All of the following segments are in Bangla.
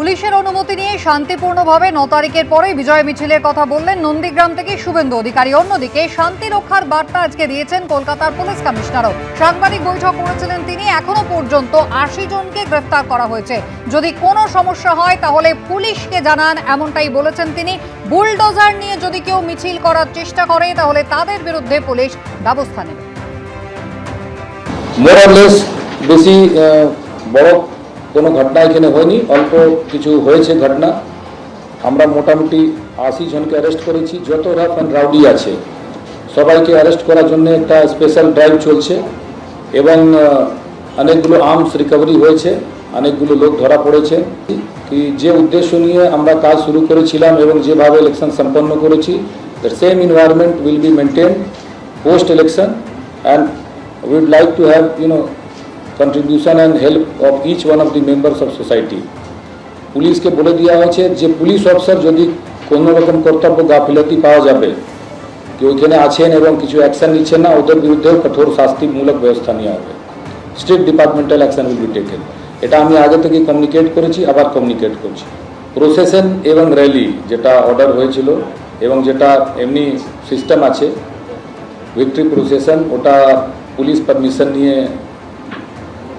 পুলিশের অনুমতি নিয়ে শান্তিপূর্ণভাবে ৯ তারিখের পরে বিজয় মিছিলের কথা বললেন নন্দীগ্রাম থেকে শুভেন্দু অধিকারী। অন্যদিকে শান্তি রক্ষার বার্তা আজকে দিয়েছেন কলকাতার পুলিশ কমিশনারও। সাংবাদিক বৈঠক করেছিলেন তিনি। এখনো পর্যন্ত ৮০ জনকে গ্রেফতার করা হয়েছে। যদি কোনো সমস্যা হয় তাহলে পুলিশকে জানান, এমনটাই বলেছেন তিনি। বুলডোজার নিয়ে যদি কেউ মিছিল করার চেষ্টা করে তাহলে তাদের বিরুদ্ধে পুলিশ ব্যবস্থা নেবে। বেশি বড় কোনো ঘটনা এখানে হয়নি, অল্প কিছু হয়েছে ঘটনা। আমরা মোটামুটি ৮০ জনকে অ্যারেস্ট করেছি। যত রাফ অ্যান্ড রাউডি আছে সবাইকে অ্যারেস্ট করার জন্য একটা স্পেশাল ড্রাইভ চলছে এবং অনেকগুলো আর্মস রিকভারি হয়েছে, অনেকগুলো লোক ধরা পড়েছে। কি যে উদ্দেশ্য নিয়ে আমরা কাজ শুরু করেছিলাম এবং যেভাবে ইলেকশন সম্পন্ন করেছি, the same environment will be maintain post election and we would like to have contribution and help of each one of the members of society. পুলিশকে বলে দেওয়া হয়েছে যে পুলিশ অফিসার যদি কোনো রকম কর্তব্য গাফিলতি পাওয়া যাবে, কেউ ওইখানে আছেন এবং কিছু অ্যাকশন নিচ্ছেন না, ওদের বিরুদ্ধেও কঠোর শাস্তিমূলক ব্যবস্থা নেওয়া হবে। Strict departmental action will be taken. এটা আমি আগে থেকে কমিউনিকেট করেছি, আবার কমিউনিকেট করছি। প্রসেশন এবং র্যালি যেটা অর্ডার হয়েছিল এবং যেটা এমনি সিস্টেম আছে ভিক্টরি প্রসেশন, ওটা পুলিশ পারমিশন নিয়ে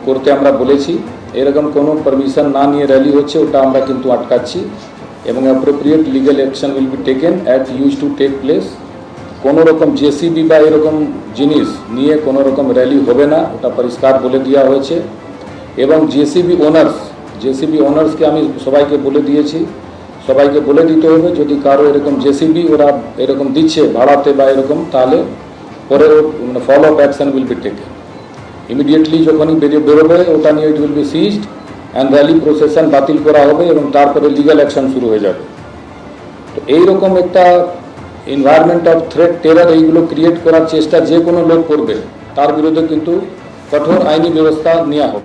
করতে আমরা বলেছি। এরকম কোনো পারমিশন না নিয়ে র্যালি হচ্ছে ওটা আমরা কিন্তু আটকাচ্ছি এবং appropriate legal action will be taken at use to take place. কোনো রকম জেসিবি বা এরকম জিনিস নিয়ে কোনো রকম র্যালি হবে না, ওটা পরিষ্কার বলে দেওয়া হয়েছে। এবং জেসিবি ওনার্সকে আমি সবাইকে বলে দিয়েছি, সবাইকে বলে দিতে হবে যদি কারো এরকম জেসিবি ওরা এরকম দিচ্ছে ভাড়াতে বা এরকম, তাহলে পরে follow up action will be taken. Immediately যখনই বেরোবে ওটা নিয়ে it will be seized and rally procession বাতিল করা হবে এবং তারপরে লিগ্যাল অ্যাকশন শুরু হয়ে যাবে। তো এইরকম একটা এনভায়রনমেন্ট অফ থ্রেট, টেরার এইগুলো ক্রিয়েট করার চেষ্টা যে কোনো লোক করবে তার বিরুদ্ধে কিন্তু কঠোর আইনি ব্যবস্থা নেওয়া হবে।